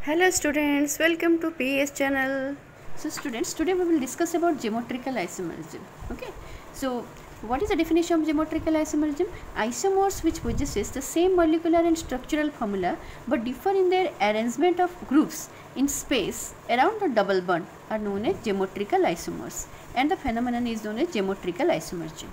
Hello students, welcome to PS channel. So students, today we will discuss about geometrical isomerism. Okay, so what is the definition of geometrical isomerism? Isomers which possesses the same molecular and structural formula but differ in their arrangement of groups in space around the double bond are known as geometrical isomers, and the phenomenon is known as geometrical isomerism.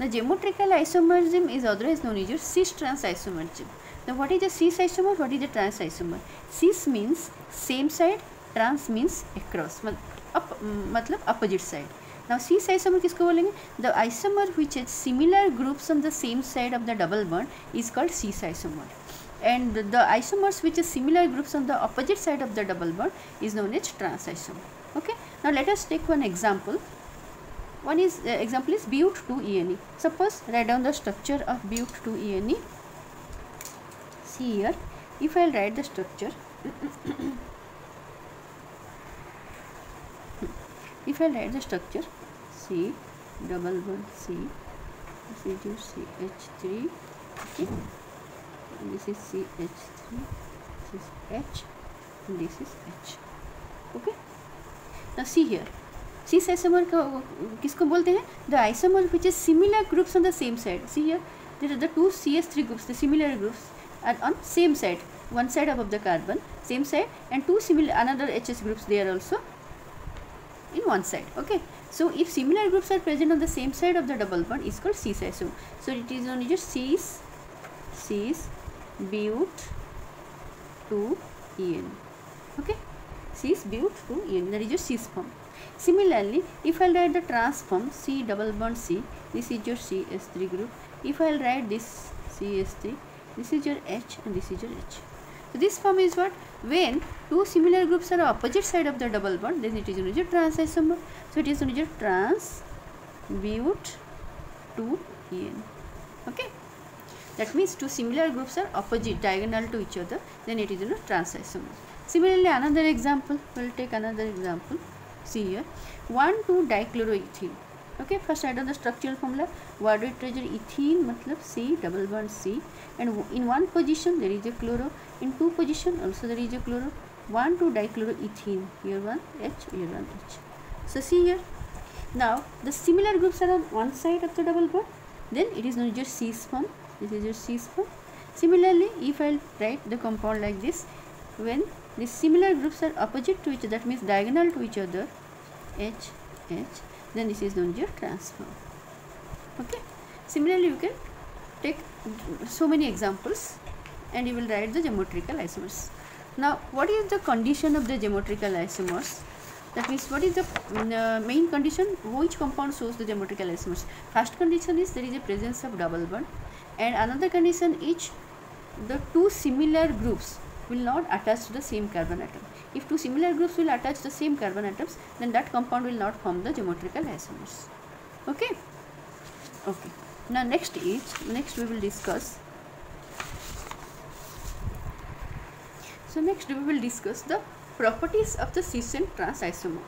Now geometrical isomerism is otherwise known as your cis-trans isomerism. Now what is a cis isomer, what is a trans isomer? Cis means same side, trans means across, मतलब opposite side. Now cis isomer किसको बोलेंगे? The isomer which has similar groups on the same side of the double bond is called cis isomer, and the isomers which has similar groups on the opposite side of the double bond is known as trans isomer. Okay, now let us take one example. One is example is But2ene. Suppose write down the structure of But2ene. See here, if I will write the structure, if I will write the structure, C double bond C, this is your CH3, okay, and this is CH3, this is H, and this is H. Okay, now see here, cis isomer किसको बोलते हैं? The isomer which is similar groups on the same side. See here, there are the two CH3 groups, the similar groups are on same side, one side above the carbon, same side, and two similar another HS groups they are also in one side. Okay, so if similar groups are present on the same side of the double bond is called cis isomer. So it is only just cis But2ene. Okay, cis But2ene, that is your cis form. Similarly, if I will write the trans form C double bond C, this is your CH3 group. If I will write this CH3, this is your H and this is your H. So this form is what? When two similar groups are opposite side of the double bond, then it is known as your trans isomer. So it is known as your trans But2ene. Okay, that means two similar groups are opposite, diagonal to each other, then it is known as trans isomer. Similarly, another example, we will take another example. See here, 1,2-dichloroethene. Okay, first write down the structural formula. Word with treasure ethene मतलब C double bond C, and in one position there is a chloro, in two position also there is a chloro. 1,2-dichloroethene, here one H, here one H. So see here, now the similar groups are on one side of the double bond, then it is known as your cis form. This is your cis form. Similarly, if I write the compound like this, when the similar groups are opposite to each other, that means diagonal to each other, H, H, then this is known as your trans form. Okay, similarly you can take so many examples and you will write the geometrical isomers. Now what is the condition of the geometrical isomers? That means what is the main condition? Which compound shows the geometrical isomers? First condition is there is a presence of double bond, and another condition is the two similar groups will not attach to the same carbon atom. If two similar groups will attach the same carbon atoms, then that compound will not form the geometrical isomers. Okay. Okay. Now next we will discuss. So next we will discuss the properties of the cis and trans isomer.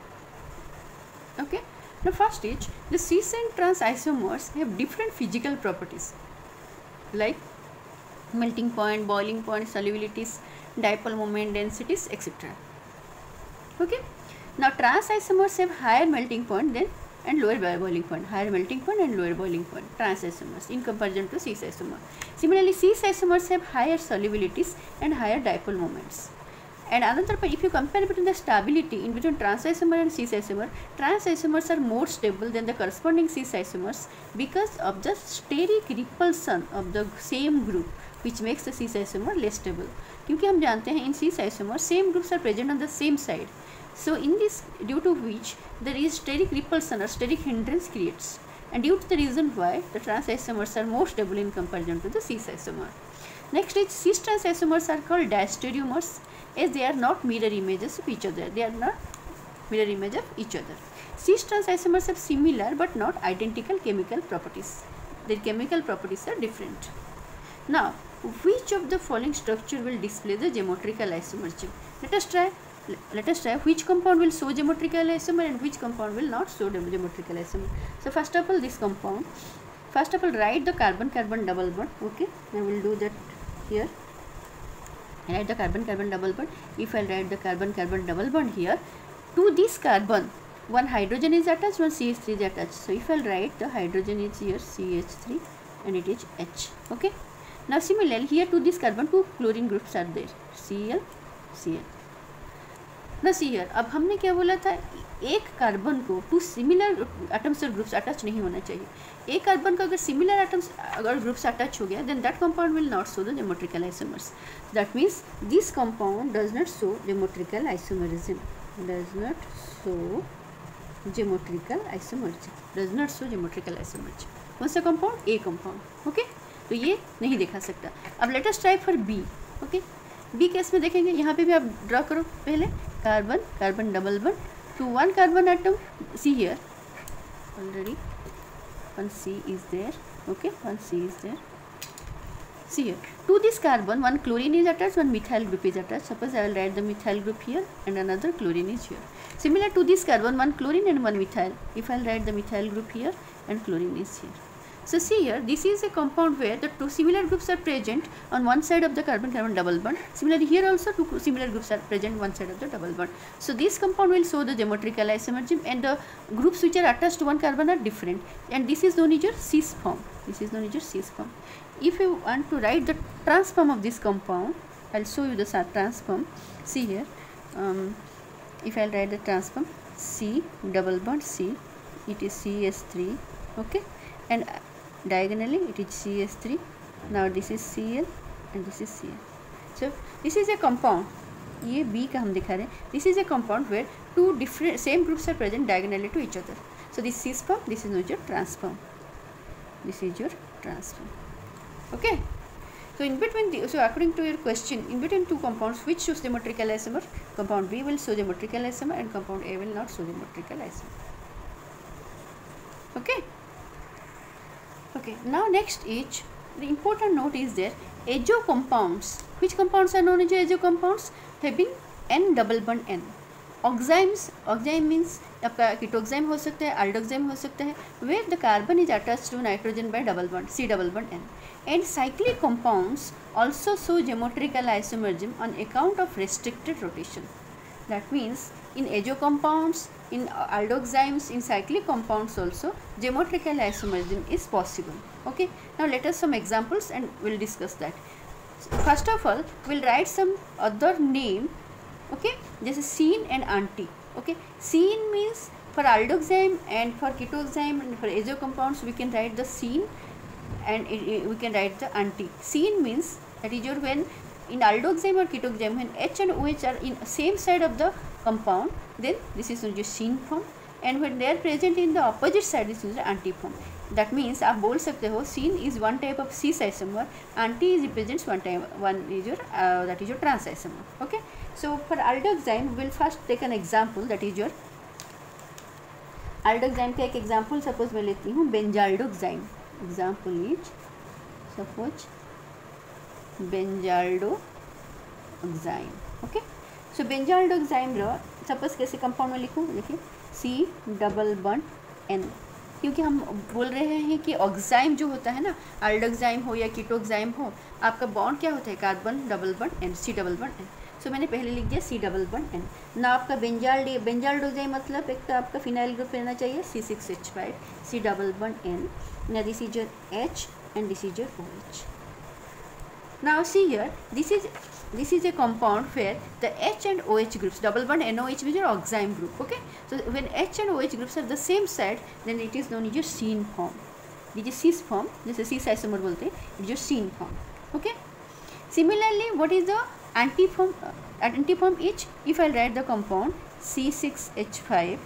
Okay. Now first is the cis and trans isomers have different physical properties like melting point, boiling point, solubilities, dipole moment, densities, etc. Okay. Now trans isomers have higher melting point than and lower boiling point, higher melting point and lower boiling point, trans isomers in comparison to cis isomer. Similarly, cis isomers have higher solubilities and higher dipole moments. And another point, if you compare between the stability in between trans isomer and cis isomer, trans isomers are more stable than the corresponding cis isomers because of the steric repulsion of the same group, which makes the cis isomer less stable. क्योंकि हम जानते हैं in cis isomer same groups are present on the same side, so in this, due to which there is steric repulsion or steric hindrance creates, and due to the reason why the trans isomers are more stable in comparison to the cis isomer. Next is cis trans isomers are called diastereomers, as they are not mirror images of each other. They are not mirror image of each other. Cis trans isomers have similar but not identical chemical properties. Their chemical properties are different. Now, which of the following structure will display the geometrical isomerism? Let us try which compound will show geometrical isomer and which compound will not show geometrical isomer. So first of all, this compound, first of all write the carbon-carbon double bond. Okay, I will do that here. write the carbon-carbon double bond. If I write the carbon-carbon double bond here, to this carbon, one hydrogen is attached, one CH3 is attached. So if I write the hydrogen is here CH3 and it is H. Okay. Now similarly here to this carbon, two chlorine groups are there, Cl, Cl. Now see here, अब हमने क्या बोला था, एक carbon को two similar atoms और groups attach नहीं होना चाहिए. एक कार्बन का अगर सिमिलर एटम्स अगर ग्रुप्स अटैच हो गया, then that compound will not show the geometrical isomers. That means this compound does not show geometrical isomerism, does not show geometrical isomerism, does not show geometrical isomerism. कौन सा compound? ए compound. Okay, तो ये नहीं दिखा सकता. अब let us try for B. Okay, B case में देखेंगे, यहाँ पे भी आप ड्रॉ करो पहले carbon carbon double bond to one carbon atom. See here already one C is there. Okay, one C is there. See here, to this carbon one chlorine is attached, one methyl group is attached. Suppose I will write the methyl group here and another chlorine is here. Similar to this carbon, one chlorine and one methyl. If I will write the methyl group here and chlorine is here. So see here, this is a compound where the two similar groups are present on one side of the carbon-carbon double bond. Similarly here also two similar groups are present on one side of the double bond. So this compound will show the geometrical isomerism, and the groups which are attached to one carbon are different, and this is known as your cis form. This is known as your cis form. If you want to write the transform of this compound, I will show you the transform. See here, if I will write the transform, C double bond C, it is CS3. Okay, and diagonally it is CH3. Now this is Cl and this is Cl. So this is a compound, ये B का हम दिखा रहे हैं. This is a compound where two different same groups are present diagonally to each other. So this cis form, this is your transform. This is your transform. Okay. So in between the, so according to your question, in between two compounds, which shows symmetrical isomer? Compound B will show symmetrical isomer and compound A will not show symmetrical isomer. Okay. Okay, now next is the important note is there, azo compounds. Which compounds are known as azo compounds? Having N double bond N. Oxymes, oxyme means आपका कीटोक्साइम हो सकता है, अल्डोक्साइम हो सकता है, where the carbon is attached to nitrogen by double bond, C double bond N. And cyclic compounds also show geometrical isomerism on account of restricted rotation. That means in azo compounds, in aldoxymes, in cyclic compounds also geometrical isomerism is possible. Okay, now let us some examples and we'll discuss that. First of all, we'll write some other name. Okay, this is sine and anti. Okay, sine means for aldoxyme and for ketoxyme and for azo compounds we can write the sine and we can write the anti. Sine means that is your when in aldoxyme or ketoxyme when H and OH are in same side of the compound, then this is your sine form, and when they are present in the opposite side, this is the anti form. That means आप बोल सकते हो sine is one type of cis isomer, anti is represents one is your that is your trans isomer. Okay, so for aldoxyme we will first take an example, that is your aldoxyme का एक example suppose मैं लेती हूँ benzaldoxyme. Example is suppose benzaldoxyme. Okay, so benzaldoxyme row suppose कैसे compound में लिखूँ, देखिए C double bond N, क्योंकि हम बोल रहे हैं कि ऑक्साइम जो होता है ना, अल्डोक्साइम हो या कीटोक्साइम हो, आपका बॉन्ड क्या होता है, carbon double bond N, C double bond N. सो मैंने पहले लिख दिया C डबल बॉन्ड N. ना आपका बेंजाल्डोक्साइम मतलब एक तो आपका फिनाइल ग्रुप रहना चाहिए C6H5, C double bond N. Now this is your H and this is your OH. Now see here, this is a compound where the H and OH groups, double bond NOH is your oxime group. Okay, so when H and OH groups are the same side, then it is known as your sine form. This is cis form, this is cis isomer बोलते हैं, it is your sine form. Okay, similarly what is the anti form? Anti form is, if I write the compound C6H5,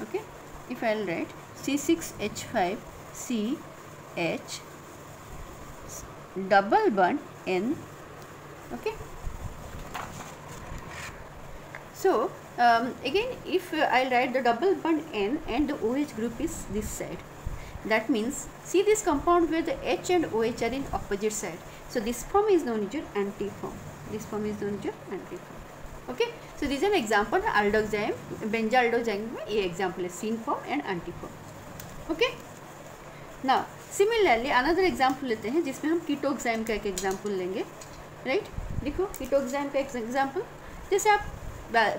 okay, if I will write C6H5 CH double bond N. Okay, so again if I'll write the double bond N and the OH group is this side, that means see this compound where the H and OH are in opposite side, so this form is known as your anti form. This form is known as your anti form. Okay, so this is an example aldoxyme, benzaldoxyme में ये example है sine form and anti form. Okay, now similarly another example लेते हैं जिसमें हम कीटोक्साइम का एक example लेंगे. राइट। देखो कीटोक्साइम का एग्जाम्पल, जैसे आप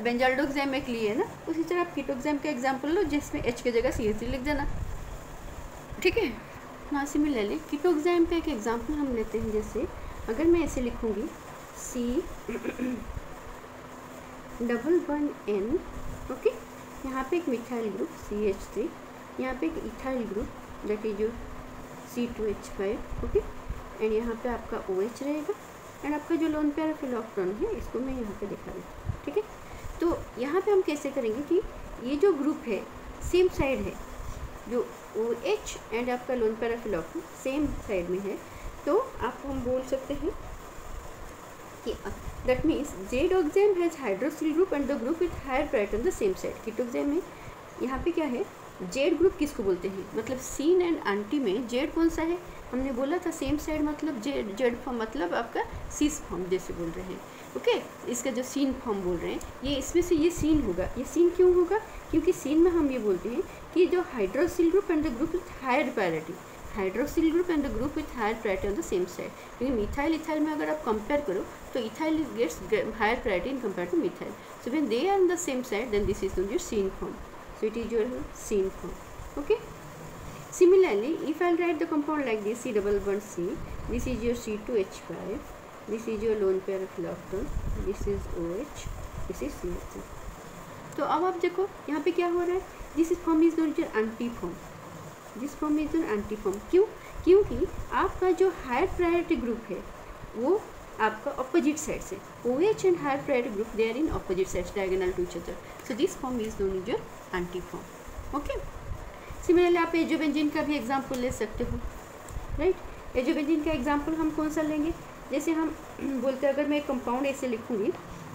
बेंजाल्डोक्साइम एक लिए ना, उसी तरह आप कीटोक्साइम का एग्जाम्पल लो जिसमें H की जगह CH3 लिख देना, ठीक है। ना सिमिलरली कीटोक्साइम का एक एग्जाम्पल हम लेते हैं, जैसे अगर मैं ऐसे लिखूँगी C double one N, okay, यहाँ पे एक मिथाइल ग्रुप CH3, यहाँ पे एक ethyl group that is your C2H5, okay, and यहाँ पे आपका OH रहेगा, एंड आपका जो लोन पेयर ऑफ इलेक्ट्रॉन है इसको मैं यहाँ पे दिखा देती हूँ, ठीक है। तो यहाँ पे हम कैसे करेंगे कि ये जो ग्रुप है सेम साइड है, जो OH एंड आपका lone pair of electron same side में है, तो आप हम बोल सकते हैं कि that means Z-oxime has hydroxyl group and the group with higher priority on the same side. Ketoxime में यहाँ पे क्या है, जेड ग्रुप किसको बोलते हैं, मतलब सीन एंड एंटी में जेड कौन सा है, हमने बोला था सेम साइड मतलब जेड फॉर्म मतलब आपका सीस फॉर्म जैसे बोल रहे हैं, ओके। इसका जो सीन फॉर्म बोल रहे हैं ये इसमें से ये सीन होगा। ये सीन क्यों होगा, क्योंकि सीन में हम ये बोलते हैं कि जो hydroxyl group and the group with higher priority, hydroxyl group and the group with higher priority on the same side, क्योंकि मिथाइल इथाइल में अगर आप कंपेयर करो तो ethyl gets higher priority in compare to methyl, so when they are on the same side then this is your cis form, so it is your scene form, okay. Similarly, if I'll write the compound like this, C double bond C, this is your C2H5, this is your lone pair of electron, this is OH, this is CH3। तो अब आप देखो यहाँ पे क्या हो रहा है, this form is not your anti form, this form is your anti form. क्यों, क्योंकि आपका जो हायर प्रायोरिटी ग्रुप है वो आपका ऑपोजिट साइड से, OH and higher priority group they are in opposite sides diagonal to each other, so this form is known as your anti form, okay. Similarly आप azobenzene का भी example ले सकते हो, राइट। एजोबेंजीन का example हम कौन सा लेंगे, जैसे हम बोलते हैं अगर मैं एक कंपाउंड ऐसे लिखूँगी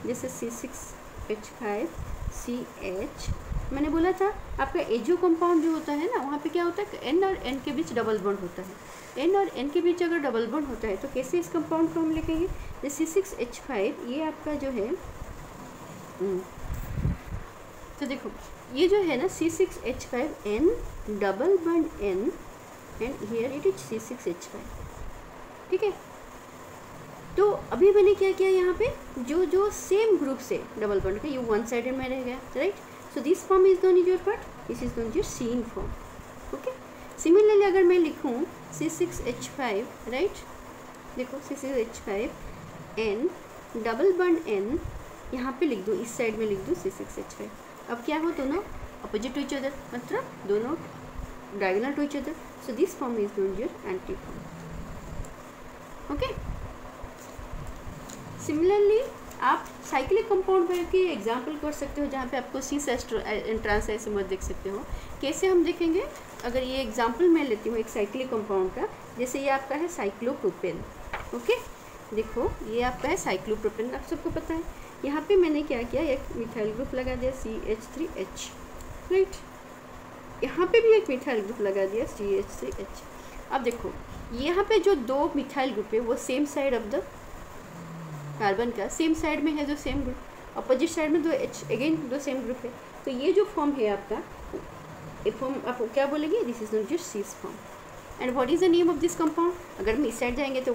जैसे C6H5CH, मैंने बोला था आपका एजो कंपाउंड जो होता है ना वहाँ पे क्या होता है, N और N के बीच डबल बॉन्ड होता है। N और N के बीच अगर डबल बॉन्ड होता है तो कैसे इस कंपाउंड को हम लिखेंगे, जैसे C6H5 ये आपका जो है, तो देखो ये जो है ना C6H5N double bond N and here it is C6H5, ठीक है। तो अभी मैंने क्या किया, यहाँ पे जो जो सेम ग्रुप से डबल बॉन्ड का ये वन साइडेड में रह गया, right. So this form is known is your part, this is known your cis form, okay. Similarly अगर मैं लिखूँ C6H5, राइट, देखो C6H5N डबल बॉन्ड N, यहाँ पे लिख दो, इस साइड में लिख दो C6H5। अब क्या हो, दोनों अपोजिट टू ईच अदर, मतलब दोनों diagonal to each other, so this form is known your anti form, okay. Similarly आप साइक्लिक कंपाउंड के एग्जाम्पल कर सकते हो जहाँ पे आपको सीस ट्रांस आइसोमर देख सकते हो। कैसे हम देखेंगे, अगर ये एग्जाम्पल मैं लेती हूँ एक साइक्लिक कंपाउंड का, जैसे ये आपका है साइक्लोप्रोपेन, ओके। देखो ये आपका है साइक्लोप्रोपेन, आप सबको पता है। यहाँ पे मैंने क्या किया, एक मिथाइल ग्रुप लगा दिया CH3H, राइट। यहाँ पे भी एक मिथाइल ग्रुप लगा दिया CH3H। अब देखो यहाँ पे जो दो मिथाइल ग्रुप है वो same side of the carbon का सेम साइड में है, जो सेम ग्रुप, अपोजिट साइड में दो H अगेन दो सेम ग्रुप है, तो ये जो फॉर्म है आपका, ये फॉर्म आप क्या बोलेंगे, this is not your cis form. And what is the name of this compound, अगर हम इस साइड जाएंगे तो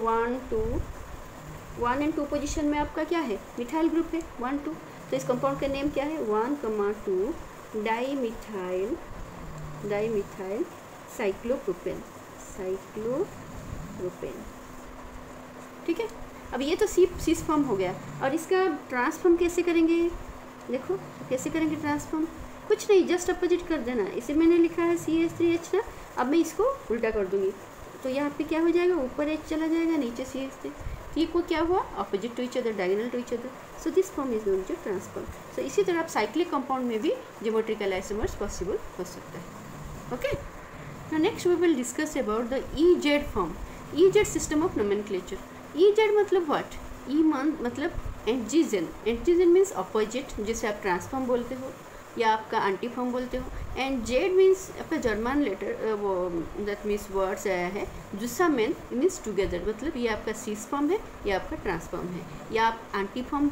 1 एंड 2 पोजीशन में आपका क्या है, मिथाइल ग्रुप है 1 2, तो इस कंपाउंड का नेम क्या है, 1,2 डाईमिथाइल साइक्लोप्रोपेन, ठीक है। अब ये तो सीस फॉर्म हो गया, और इसका ट्रांसफॉर्म कैसे करेंगे, देखो कैसे करेंगे ट्रांसफॉर्म, कुछ नहीं, जस्ट अपोजिट कर देना। इसे मैंने लिखा है CH3H ना, अब मैं इसको उल्टा कर दूंगी, तो यहाँ पे क्या हो जाएगा, ऊपर H चला जाएगा, नीचे CH3, ये को क्या हुआ, opposite to each other, diagonal to each other, so this form is known your transform. So इसी तरह आप साइक्लिक कंपाउंड में भी ज्योमेट्रिकल आइसोमर्स पॉसिबल हो सकता है, okay. Now next we will discuss about the EZ form, EZ system of nomenclature. EZ मतलब what, मतलब एंटीजन, एंटीजन मीन्स अपोजिट, जिसे आप ट्रांसफॉर्म बोलते हो या आपका एंटीफॉर्म बोलते हो, एंड जेड मीन्स आपका जर्मन लेटर, वो दैट मीन्स वर्ड्स आया है, जुसामेन मीन्स टुगेदर, मतलब ये आपका सीस फॉर्म है या आपका ट्रांसफॉर्म है, या आप एंटीफॉर्म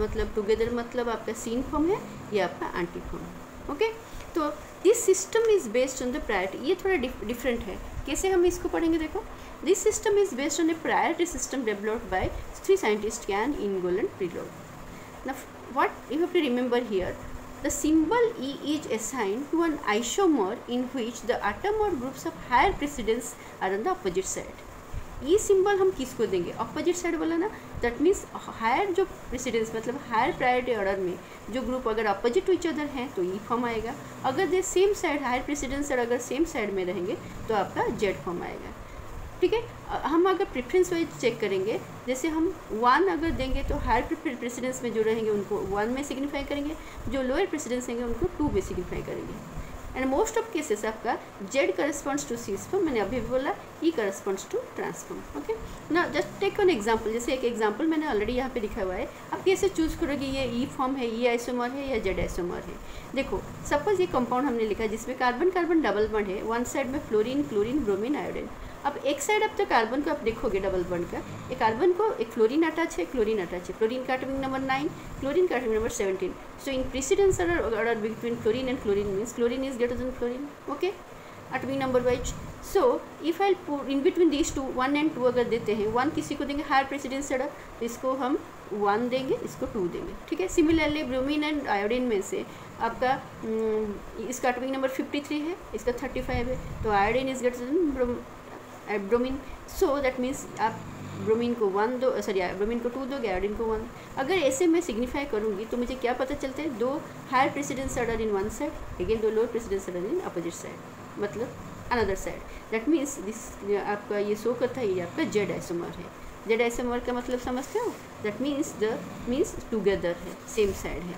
मतलब टुगेदर मतलब आपका सीन फॉर्म है या आपका एंटीफॉर्म, ओके। तो this system is based on the priority, ये थोड़ा डिफरेंट है, कैसे हम इसको पढ़ेंगे देखो। This system is based on a priority system developed by 3 scientist Cahn Ingold and Prelog. Now what you have to remember here, the symbol E is assigned to an isomer in which the atom or groups of higher precedence are on the opposite side. ये symbol हम किसको देंगे, opposite side बोला ना, that means higher जो precedence मतलब higher priority order में जो ग्रुप अगर अपोजिट टू ईच अदर हैं तो ई फॉर्म आएगा, अगर दे सेम साइड हायर प्रेसिडेंस और अगर सेम साइड में रहेंगे तो आपका जेड फॉर्म आएगा, ठीक है। हम अगर प्रेफरेंस वाइज चेक करेंगे, जैसे हम 1 अगर देंगे तो हायर प्रेसिडेंस में जो रहेंगे उनको 1 में सिग्निफाई करेंगे, जो लोअर प्रेसिडेंस रहेंगे उनको 2 में सिग्निफाई करेंगे। एंड मोस्ट ऑफ केसेस आपका Z corresponds to cis form, मैंने अभी भी बोला E corresponds to trans form, okay ना। जस्ट टेक एन एग्जांपल, जैसे एक एग्जांपल मैंने ऑलरेडी यहाँ पे लिखा हुआ है, आप कैसे चूज करोगे ये ई फॉर्म है, ई आइसोमर है या जेड आइसोमर है। देखो सपोज ये कंपाउंड हमने लिखा जिसमें कार्बन कार्बन डबल बॉन्ड है, वन साइड में फ्लोरीन क्लोरीन ब्रोमीन आयोडीन। अब एक साइड अब तो कार्बन को आप देखोगे डबल बॉन्ड का, एक कार्बन को एक फ्लोरीन अटैच है, क्लोरीन अटैच है, फ्लोरीन का एटॉमिक नंबर 9, क्लोरीन का atomic number 17. So in precedence order between fluorine and chlorine means chlorine is greater than fluorine, okay, atomic number wise. So if I put in between these two 1 and 2 अगर देते हैं, 1 किसी को देंगे higher precedence order, तो इसको हम 1 देंगे, इसको 2 देंगे, ठीक है। सिमिलरली ब्रोमीन एंड आयोडीन में से आपका इसका एटॉमिक नंबर 53 है, इसका 35 है, तो iodine is greater than bromine, so that means आप ब्रोमीन को 1 दो, सॉरी ब्रोमीन को 2 दोगे, आयोडीन को 1। अगर ऐसे मैं सिग्निफाई करूँगी तो मुझे क्या पता चलता है, 2 higher precedence order in one side, again 2 lower precedence order in opposite side, मतलब another side. That means this आपका ये शो करता है ये आपका जेड आइसोमर है। जेड आइसोमर का मतलब समझते हो, that means the means together है, सेम साइड है।